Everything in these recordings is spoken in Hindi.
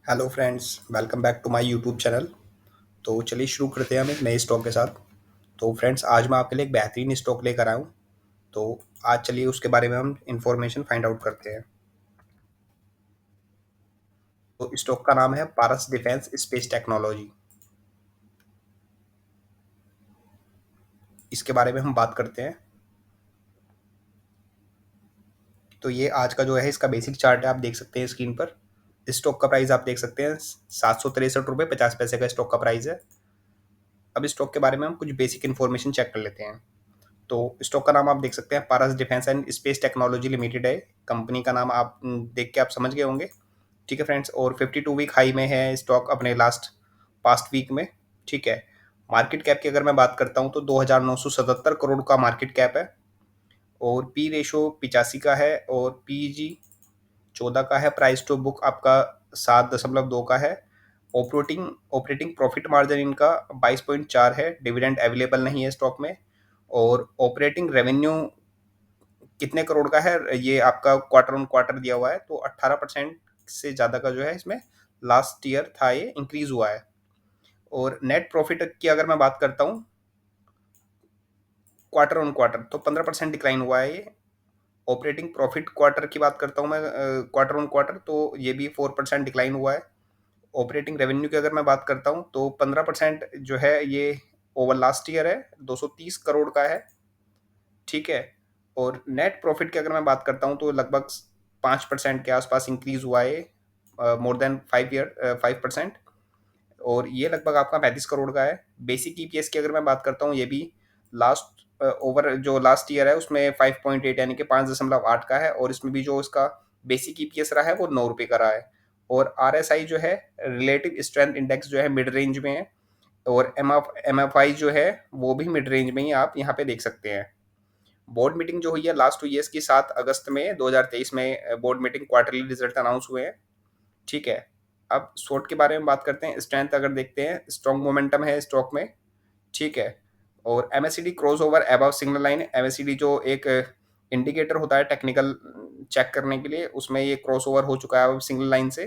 Hello friends, welcome back to my YouTube channel. तो चलिए शुरू करते हैं हम एक नए स्टॉक के साथ। तो फ्रेंड्स, आज मैं आपके लिए एक बेहतरीन स्टॉक लेकर आया हूँ। तो आज चलिए उसके बारे में हम इंफॉर्मेशन फाइंड आउट करते हैं। तो स्टॉक का नाम है पारस डिफेंस स्पेस टेक्नोलॉजी। इसके बारे में हम बात करते हैं। तो ये आज का जो है इसका बेसिक चार्ट है, आप देख सकते हैं स्क्रीन पर। स्टॉक का प्राइस आप देख सकते हैं, 763 रुपये 50 पैसे का स्टॉक का प्राइस है। अब स्टॉक के बारे में हम कुछ बेसिक इन्फॉर्मेशन चेक कर लेते हैं। तो स्टॉक का नाम आप देख सकते हैं, Paras defence and space technology limited है। कंपनी का नाम आप देख के आप समझ गए होंगे। ठीक है फ्रेंड्स, और 52 वीक हाई में है स्टॉक अपने लास्ट पास्ट वीक में। ठीक है। मार्केट कैप की अगर मैं बात करता हूँ तो 2,977 करोड़ का मार्केट कैप है। और पी रेशो 85 का है, और पीजी 14 का है। प्राइस टू बुक आपका 7.2 का है। ऑपरेटिंग ऑपरेटिंग प्रॉफिट मार्जिन इनका 22.4 है। डिविडेंड अवेलेबल नहीं है स्टॉक में। और ऑपरेटिंग रेवेन्यू कितने करोड़ का है ये आपका क्वार्टर ऑन क्वार्टर दिया हुआ है, तो 18% से ज़्यादा का जो है इसमें लास्ट ईयर था, ये इंक्रीज हुआ है। और नेट प्रॉफिट की अगर मैं बात करता हूँ क्वार्टर ऑन क्वार्टर, तो 15% डिक्लाइन हुआ है ये। ऑपरेटिंग प्रॉफिट क्वार्टर की बात करता हूँ मैं, क्वार्टर ऑन क्वार्टर, तो ये भी 4% डिक्लाइन हुआ है। ऑपरेटिंग रेवेन्यू की अगर मैं बात करता हूँ तो 15% जो है ये ओवर लास्ट ईयर है, 230 करोड़ का है। ठीक है। और नेट प्रॉफिट की अगर मैं बात करता हूँ तो लगभग 5% के आसपास इंक्रीज हुआ है, मोर देन 5%। और ये लगभग आपका 35 करोड़ का है। बेसिक ईपीएस की अगर मैं बात करता हूँ, ये भी लास्ट ओवर जो लास्ट ईयर है उसमें 5.8 यानी कि 5.8 का है। और इसमें भी जो इसका बेसिक ईपीएस रहा है वो 9 रुपये का रहा है। और आरएसआई जो है, रिलेटिव स्ट्रेंथ इंडेक्स जो है, मिड रेंज में है। और एमएफआई जो है वो भी मिड रेंज में ही आप यहाँ पे देख सकते हैं। बोर्ड मीटिंग जो हुई है लास्ट हुई है इसकी 7 अगस्त में 2023 में। Board meeting quarterly result announce हुए हैं। ठीक है। अब शॉर्ट के बारे में बात करते हैं। स्ट्रेंथ अगर देखते हैं, स्ट्रॉन्ग मोमेंटम है स्टॉक में। ठीक है। और MSCD cross over above signal line, MSCD जो एक इंडिकेटर होता है टेक्निकल चेक करने के लिए, उसमें ये क्रॉस ओवर हो चुका है अब सिग्नल लाइन से।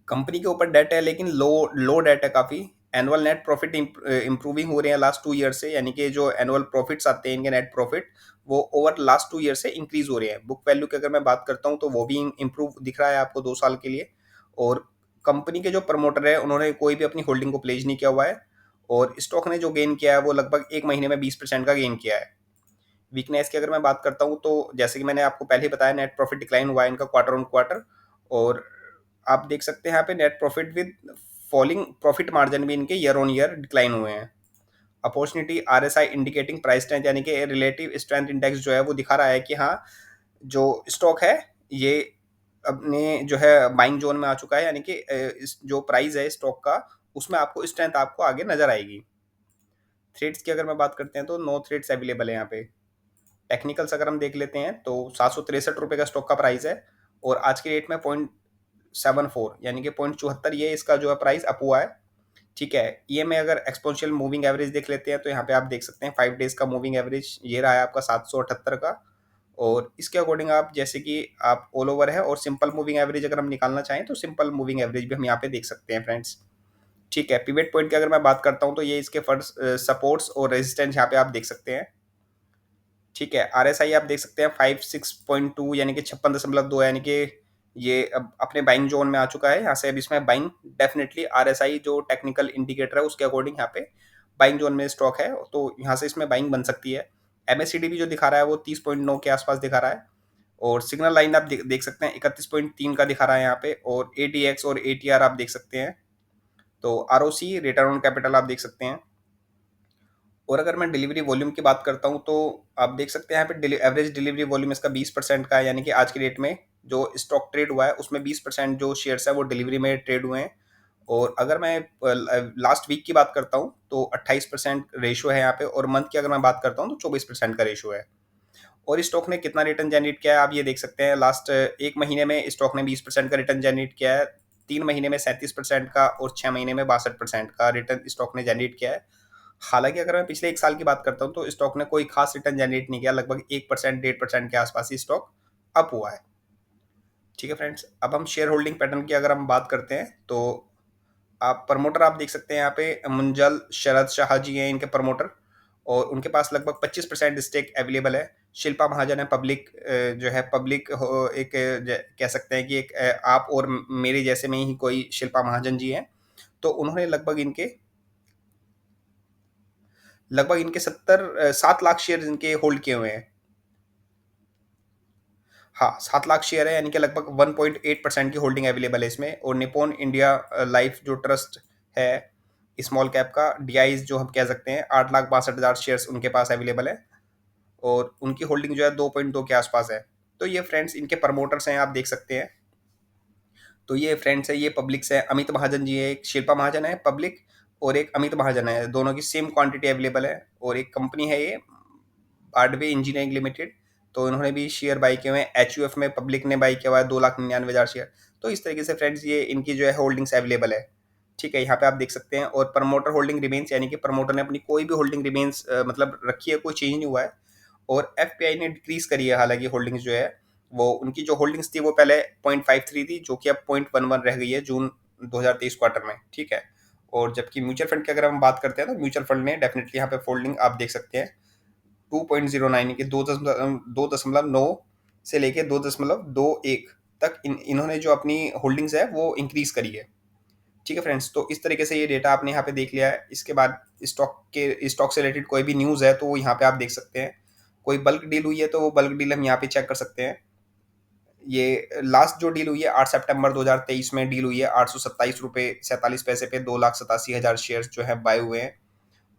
कंपनी के ऊपर डेट है, लेकिन लो लो डेट है काफ़ी। एनुअल नेट प्रॉफिट इंप्रूविंग हो रहे हैं लास्ट 2 ईयर से, यानी कि जो एनुअल प्रॉफिट्स आते हैं इनके नेट प्रॉफिट, वो ओवर लास्ट 2 ईयर से इंक्रीज हो रहे हैं। बुक वैल्यू की अगर मैं बात करता हूँ तो वो भी इंप्रूव दिख रहा है आपको 2 साल के लिए। और कंपनी के जो प्रमोटर है उन्होंने कोई भी अपनी होल्डिंग को प्लेज नहीं किया हुआ है। और स्टॉक ने जो गेन किया है वो लगभग एक महीने में 20% का गेन किया है। वीकनेस की अगर मैं बात करता हूँ तो जैसे कि मैंने आपको पहले ही बताया, नेट प्रॉफिट डिक्लाइन हुआ है इनका क्वार्टर ऑन क्वार्टर। और आप देख सकते हैं यहाँ पे net profit with falling profit margin भी इनके ईयर ऑन ईयर डिक्लाइन हुए हैं। Opportunity RSI indicating price strength, यानी कि रिलेटिव स्ट्रेंथ इंडेक्स जो है वो दिखा रहा है कि हाँ, जो स्टॉक है ये अपने जो है बाइंग जोन में आ चुका है, यानी कि इस जो प्राइस है स्टॉक का उसमें आपको स्ट्रेंथ आपको आगे नजर आएगी। थ्रेड्स की अगर मैं बात करते हैं तो नो थ्रेड्स अवेलेबल है यहाँ पे। टेक्निकल्स अगर हम देख लेते हैं तो 763 रुपये का स्टॉक का प्राइस है। और आज की डेट में 0.74 यानी कि 0.74 ये इसका जो है प्राइस अप हुआ है। ठीक है। ये में अगर एक्सपोनेंशियल मूविंग एवरेज देख लेते हैं तो यहाँ पे आप देख सकते हैं 5 डेज का मूविंग एवरेज ये रहा है आपका 778 का। और इसके अकॉर्डिंग आप जैसे कि आप ऑल ओवर है, और सिंपल मूविंग एवरेज अगर हम निकालना चाहें तो सिंपल मूविंग एवरेज भी हम यहाँ पे देख सकते हैं फ्रेंड्स। ठीक है। पिवट पॉइंट की अगर मैं बात करता हूँ तो ये इसके फर्स्ट सपोर्ट्स और रेजिस्टेंस यहाँ पे आप देख सकते हैं। ठीक है। आरएसआई आप देख सकते हैं 56.2 यानी कि 56.2, यानी कि ये अब अपने बाइंग जोन में आ चुका है। यहाँ से अब इसमें बाइंग डेफिनेटली आरएसआई जो टेक्निकल इंडिकेटर है उसके अकॉर्डिंग यहाँ पे बाइंग जोन में स्टॉक है, तो यहाँ से इसमें बाइंग बन सकती है। एमएससीडी भी जो दिखा रहा है वो 30.9 के आसपास दिखा रहा है। और सिग्नल लाइन आप देख सकते हैं 31.3 का दिखा रहा है यहाँ पे। और एटीएक्स और एटीआर आप देख सकते हैं। तो आरओसी रिटर्न ऑन कैपिटल आप देख सकते हैं। और अगर मैं डिलीवरी वॉल्यूम की बात करता हूँ तो आप देख सकते हैं यहाँ पे एवरेज डिलीवरी वॉल्यूम इसका 20% का है, यानी कि आज की डेट में जो स्टॉक ट्रेड हुआ है उसमें 20% जो शेयर्स है वो डिलीवरी में ट्रेड हुए हैं। और अगर मैं लास्ट वीक की बात करता हूँ तो 28% रेशो है यहाँ पे। और मंथ की अगर मैं बात करता हूँ तो 24% का रेशो है। और स्टॉक ने कितना रिटर्न जनरेट किया है आप ये देख सकते हैं। लास्ट एक महीने में स्टॉक ने 20% का रिटर्न जनरेट किया है। 3 महीने में 37% का, और 6 महीने में 62% का रिटर्न स्टॉक ने जनरेट किया है। हालांकि अगर मैं पिछले एक साल की बात करता हूँ तो स्टॉक ने कोई खास रिटर्न जनरेट नहीं किया, लगभग 1% 1.5% के आसपास ही स्टॉक अप हुआ है। ठीक है फ्रेंड्स, अब हम शेयर होल्डिंग पैटर्न की अगर हम बात करते हैं तो आप प्रमोटर आप देख सकते हैं यहाँ पे मुंजल शरद शाह जी हैं इनके प्रमोटर, और उनके पास लगभग 25% स्टेक अवेलेबल है। शिल्पा महाजन है पब्लिक, जो है पब्लिक एक कह सकते हैं कि एक आप और मेरे जैसे में ही कोई शिल्पा महाजन जी हैं। तो उन्होंने लगभग इनके 7 लाख शेयर इनके होल्ड किए हुए हैं। हाँ, 7 लाख शेयर है, यानी कि लगभग 1.8% की होल्डिंग अवेलेबल है इसमें। और निप्पॉन इंडिया लाइफ जो ट्रस्ट है स्मॉल कैप का, डीआईज जो हम कह सकते हैं, 8,62,000 शेयर्स उनके पास अवेलेबल है, और उनकी होल्डिंग जो है 2.2 के आसपास है। तो ये फ्रेंड्स इनके प्रमोटर्स हैं, आप देख सकते हैं। तो ये फ्रेंड्स है, ये पब्लिक से अमित महाजन जी है, एक शिल्पा महाजन है पब्लिक, और एक अमित महाजन है, दोनों की सेम क्वांटिटी अवेलेबल है। और एक कंपनी है ये बाडवे इंजीनियरिंग लिमिटेड, तो इन्होंने भी शेयर बाई किए हुए हैं। एच में पब्लिक ने बाई किया हुआ है 2,99,000 शेयर। तो इस तरीके से फ्रेंड्स ये इनकी जो है होल्डिंग्स अवेलेबल है। ठीक है, यहाँ पे आप देख सकते हैं। और प्रमोटर होल्डिंग रिमेन्स, यानी कि प्रमोटर ने अपनी कोई भी होल्डिंग रिमेन्स मतलब रखी है, कोई चेंज नहीं हुआ है। और एफपीआई ने डिक्रीज करी है, हालांकि होल्डिंग्स जो है वो उनकी जो होल्डिंग्स थी वो पहले 0.53 थी, जो कि अब 0.11 रह गई है जून 2023 क्वार्टर में। ठीक है, और जबकि म्यूचुअल फंड की अगर हम बात करते हैं तो म्यूचुअल फंड ने डेफिनेटली यहाँ पे फोल्डिंग आप देख सकते हैं 2.09 के 2.9 से लेके 2.21 तक इन्होंने जो अपनी होल्डिंग्स है वो इंक्रीज करी है। ठीक है फ्रेंड्स, तो इस तरीके से ये डेटा आपने यहाँ पे देख लिया है। इसके बाद स्टॉक से रिलेटेड कोई भी न्यूज़ है तो वो यहाँ पे आप देख सकते हैं। कोई बल्क डील हुई है तो वो बल्क डील हम यहाँ पे चेक कर सकते हैं। ये लास्ट जो डील हुई है 8 सितंबर 2023 में डील हुई है, 827 रुपये 47 पैसे पे 2,87,000 शेयर जो है बाय हुए हैं।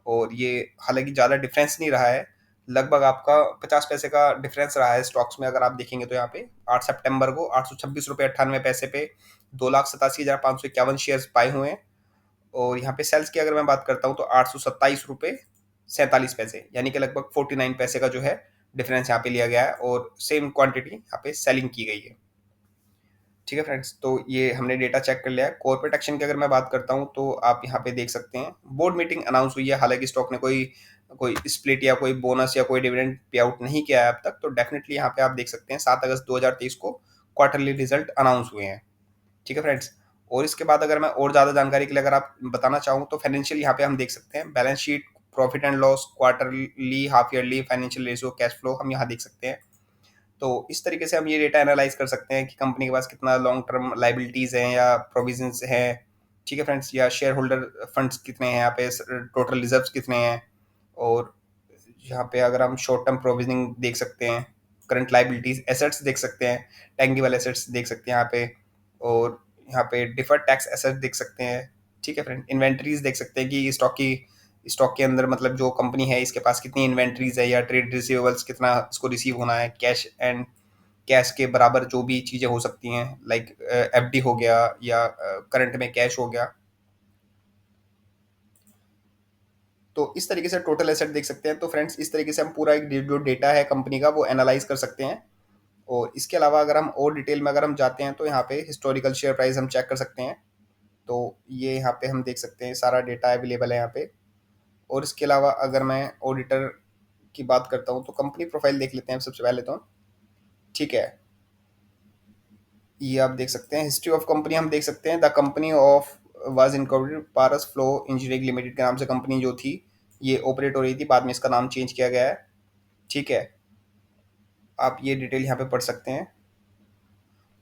और ये हालांकि ज़्यादा डिफरेंस नहीं रहा है, लगभग आपका 50 पैसे का डिफरेंस रहा है स्टॉक्स में। अगर आप देखेंगे तो यहाँ पे 8 सितंबर को 826 रुपये 98 पैसे पे 2,87,551 शेयर बाय हुए हैं। और यहाँ पे सेल्स की अगर मैं बात करता हूँ तो 827 रुपये 47 पैसे, यानी कि लगभग 49 पैसे का जो है डिफरेंस यहाँ पे लिया गया है, और सेम क्वांटिटी यहाँ पे सेलिंग की गई है। ठीक है फ्रेंड्स, तो ये हमने डेटा चेक कर लिया है। कॉर्पोरेट एक्शन की अगर मैं बात करता हूँ तो आप यहाँ पे देख सकते हैं बोर्ड मीटिंग अनाउंस हुई है। हालांकि स्टॉक ने कोई कोई स्प्लिट या कोई बोनस या कोई डिविडेंड पे आउट नहीं किया है अब तक, तो डेफिनेटली यहाँ पे आप देख सकते हैं 7 अगस्त 2023 को क्वार्टरली रिजल्ट अनाउंस हुए हैं। ठीक है फ्रेंड्स, और इसके बाद अगर मैं और ज़्यादा जानकारी के लिए अगर आप बताना चाहूँ तो फाइनेंशियल यहाँ पे हम देख सकते हैं, balance sheet, profit and loss, quarterly, half yearly financial ratio, cash flow हम यहाँ देख सकते हैं। तो इस तरीके से हम ये डेटा एनालाइज कर सकते हैं कि कंपनी के पास कितना लॉन्ग टर्म लाइबिलिटीज हैं या प्रोविजंस हैं। ठीक है फ्रेंड्स, या शेयर होल्डर फंड्स कितने हैं यहाँ पे, टोटल रिजर्व्स कितने हैं। और यहाँ पे अगर हम शॉर्ट टर्म प्रोविजनिंग देख सकते हैं, करंट लाइबिलिटीज, एसेट्स देख सकते हैं, टेंगिबल एसेट्स देख सकते हैं यहाँ पे। और यहाँ पे डिफर्ड टैक्स एसेट देख सकते हैं। ठीक है फ्रेंड, इन्वेंट्रीज देख सकते हैं कि स्टॉक के अंदर मतलब जो कंपनी है इसके पास कितनी इन्वेंट्रीज है, या ट्रेड रिसीवेबल्स कितना इसको रिसीव होना है, कैश के बराबर जो भी चीज़ें हो सकती हैं, लाइक एफडी हो गया या करंट में कैश हो गया। तो इस तरीके से टोटल एसेट देख सकते हैं। तो फ्रेंड्स, इस तरीके से हम पूरा एक जो डेटा है कंपनी का वो एनालाइज कर सकते हैं। और इसके अलावा अगर हम और डिटेल में अगर हम जाते हैं तो यहाँ पे हिस्टोरिकल शेयर प्राइस हम चेक कर सकते हैं। तो ये यहाँ पे हम देख सकते हैं, सारा डेटा अवेलेबल है यहाँ पे। और इसके अलावा अगर मैं ऑडिटर की बात करता हूँ तो कंपनी प्रोफाइल देख लेते हैं सबसे पहले तो। ठीक है, ये आप देख सकते हैं, हिस्ट्री ऑफ कंपनी हम देख सकते हैं। The company of was incorporated Paras flow engineering limited के नाम से कंपनी जो थी ये ऑपरेट हो रही थी, बाद में इसका नाम चेंज किया गया है। ठीक है, आप ये डिटेल यहाँ पे पढ़ सकते हैं।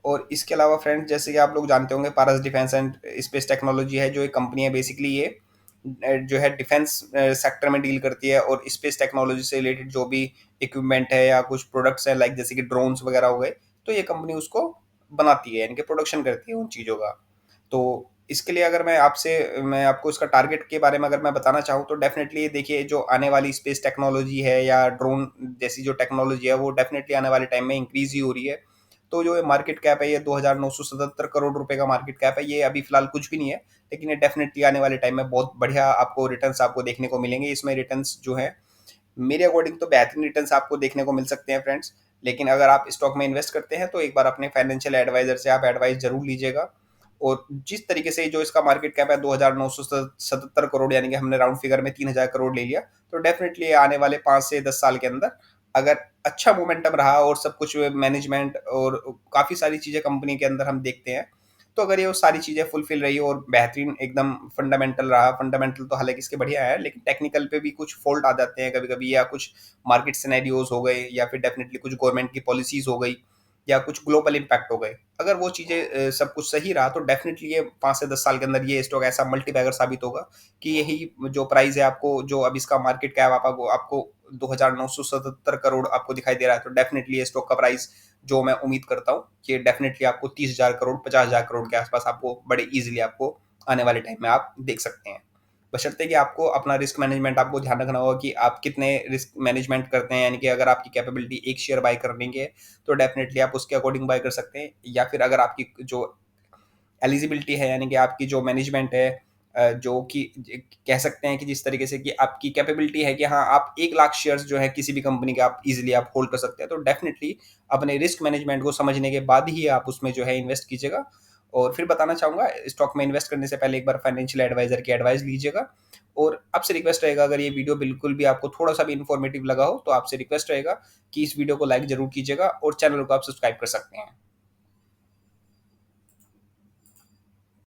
और इसके अलावा फ्रेंड्स, जैसे कि आप लोग जानते होंगे, पारस डिफेंस एंड स्पेस टेक्नोलॉजी है जो एक कंपनी है। बेसिकली ये जो है डिफेंस सेक्टर में डील करती है, और स्पेस टेक्नोलॉजी से रिलेटेड जो भी इक्विपमेंट है या कुछ प्रोडक्ट्स हैं, लाइक जैसे कि ड्रोन्स वगैरह हो गए, तो ये कंपनी उसको बनाती है, इनके प्रोडक्शन करती है उन चीज़ों का। तो इसके लिए अगर मैं आपको इसका टारगेट के बारे में अगर मैं बताना चाहूँ तो डेफिनेटली देखिए, जो आने वाली स्पेस टेक्नोलॉजी है या ड्रोन जैसी जो टेक्नोलॉजी है वो डेफिनेटली आने वाले टाइम में इंक्रीज ही हो रही है। तो जो ये मार्केट कैप है, ये 2,977 करोड़ रुपए का मार्केट कैप है। ये अभी फिलहाल कुछ भी नहीं है, लेकिन ये डेफिनेटली आने वाले टाइम में बहुत बढ़िया आपको रिटर्न्स आपको देखने को मिलेंगे। इसमें रिटर्न्स जो है मेरे अकॉर्डिंग तो बेहतरीन रिटर्न्स आपको देखने को मिल सकते हैं फ्रेंड्स। लेकिन अगर आप स्टॉक में इन्वेस्ट करते हैं तो एक बार अपने फाइनेंशियल एडवाइजर से आप एडवाइस जरूर लीजिएगा। और जिस तरीके से जो इसका मार्केट कैप है 2,977 करोड़, यानी कि हमने राउंड फिगर में 3,000 करोड़ ले लिया, तो डेफिनेटली आने वाले 5 से 10 साल के अंदर अगर अच्छा मोमेंटम रहा और सब कुछ मैनेजमेंट और काफ़ी सारी चीज़ें कंपनी के अंदर हम देखते हैं, तो अगर ये वो सारी चीज़ें फुलफ़िल रही और बेहतरीन एकदम फंडामेंटल रहा, फंडामेंटल तो हालाँकि इसके बढ़िया है, लेकिन टेक्निकल पे भी कुछ फ़ॉल्ट आ जाते हैं कभी-कभी, या कुछ मार्केट सिनेरियोज़ हो गए, या फिर डेफ़िनिटली कुछ गवर्नमेंट की पॉलिसीज़ हो गई, या कुछ ग्लोबल इम्पैक्ट हो गए। अगर वो चीज़ें सब कुछ सही रहा तो डेफ़िनिटली ये 5 से 10 साल के अंदर ये स्टॉक ऐसा मल्टीबैगर साबित होगा कि यही जो प्राइस है, आपको जो अब इसका मार्केट कैप आपको आपको 2,977 करोड़ आपको दिखाई दे रहा है, तो डेफ़िनिटली ये स्टॉक का प्राइस जो मैं उम्मीद करता हूँ कि डेफ़िनिटली आपको 30,000 करोड़, 50,000 करोड़ के आस-पास आपको बड़े ईज़िली आपको आने वाले टाइम में आप देख सकते हैं। बशर्ते कि आपको अपना रिस्क मैनेजमेंट आपको ध्यान रखना होगा कि आप कितने रिस्क मैनेजमेंट करते हैं, यानी कि अगर आपकी कैपेबिलिटी एक शेयर बाय करने की है, तो डेफ़िनिटली आप उसके अकॉर्डिंग बाय कर सकते हैं, या फिर अगर आपकी जो एलिजिबिलिटी है, यानी कि आपकी जो मैनेजमेंट है, जो कि कह सकते हैं कि जिस तरीके से कि आपकी कैपेबिलिटी है कि हाँ, आप 1 लाख शेयर्स जो है किसी भी कंपनी के आप इजीली आप होल्ड कर सकते हैं, तो डेफिनेटली अपने रिस्क मैनेजमेंट को समझने के बाद ही आप उसमें जो है इन्वेस्ट कीजिएगा। और फिर बताना चाहूंगा, स्टॉक में इन्वेस्ट करने से पहले एक बार फाइनेंशियल एडवाइजर की एडवाइस लीजिएगा। और आपसे रिक्वेस्ट रहेगा, अगर ये वीडियो बिल्कुल भी आपको थोड़ा सा भी इन्फॉर्मेटिव लगा हो, तो आपसे रिक्वेस्ट रहेगा कि इस वीडियो को लाइक जरूर कीजिएगा और चैनल को आप सब्सक्राइब कर सकते हैं।